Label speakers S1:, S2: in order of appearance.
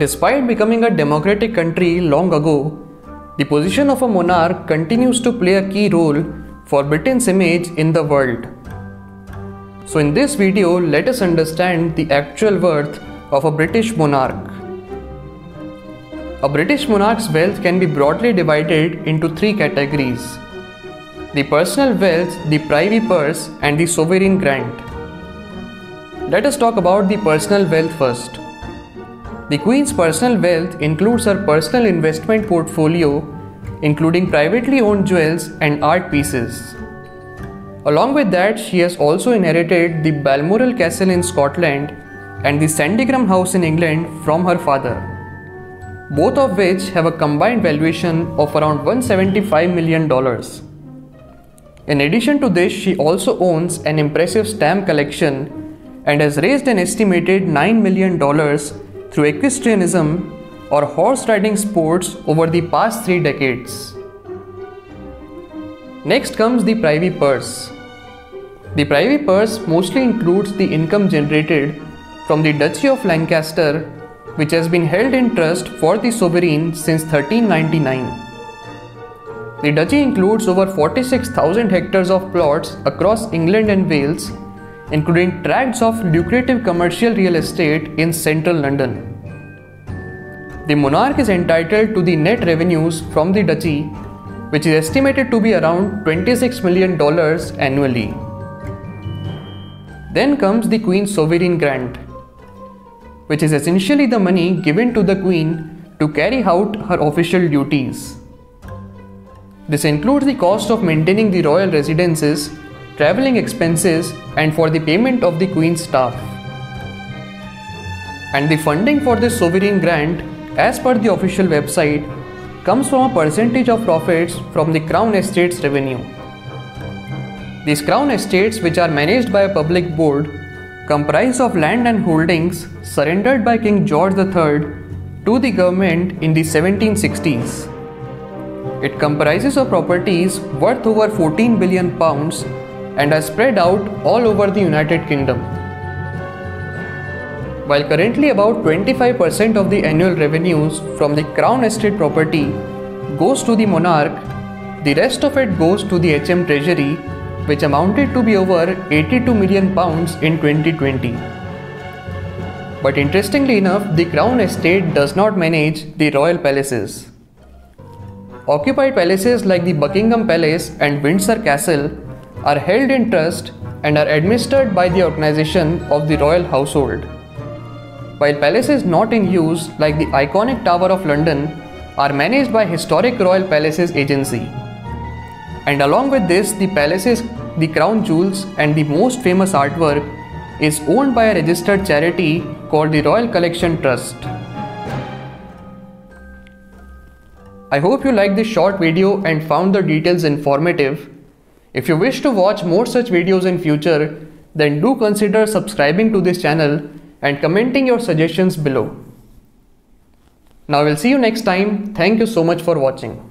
S1: Despite becoming a democratic country long ago, the position of a monarch continues to play a key role for Britain's image in the world. So in this video, let us understand the actual worth of a British monarch. A British monarch's wealth can be broadly divided into three categories: the personal wealth, the privy purse, and the sovereign grant. Let us talk about the personal wealth first. The Queen's personal wealth includes her personal investment portfolio, including privately owned jewels and art pieces. Along with that, she has also inherited the Balmoral Castle in Scotland and the Sandringham House in England from her father, both of which have a combined valuation of around $175 million. In addition to this, she also owns an impressive stamp collection and has raised an estimated $9 million through equestrianism or horse riding sports over the past 3 decades. Next comes the privy purse. The privy purse mostly includes the income generated from the Duchy of Lancaster, which has been held in trust for the sovereign since 1399. The duchy includes over 46,000 hectares of plots across England and Wales, including tracts of lucrative commercial real estate in central London. The monarch is entitled to the net revenues from the duchy, which is estimated to be around $26 million annually. Then comes the Queen's sovereign grant, which is essentially the money given to the Queen to carry out her official duties. This includes the cost of maintaining the royal residences, travelling expenses, and for the payment of the Queen's staff. And the funding for this sovereign grant, as per the official website, comes from a percentage of profits from the Crown Estates revenue. These Crown Estates, which are managed by a public board, comprise of land and holdings surrendered by King George III to the government in the 1760s. It comprises of properties worth over £14 billion and are spread out all over the United Kingdom. While currently about 25% of the annual revenues from the Crown Estate property goes to the monarch, the rest of it goes to the HM Treasury, which amounted to be over £82 million in 2020. But interestingly enough, the Crown Estate does not manage the royal palaces. Occupied palaces like the Buckingham Palace and Windsor Castle are held in trust and are administered by the organization of the royal household, while palaces not in use like the iconic Tower of London are managed by Historic Royal Palaces Agency. And along with this, the palaces, the crown jewels and the most famous artwork is owned by a registered charity called the Royal Collection Trust. I hope you liked this short video and found the details informative. If you wish to watch more such videos in future, then do consider subscribing to this channel and commenting your suggestions below. Now we'll see you next time. Thank you so much for watching.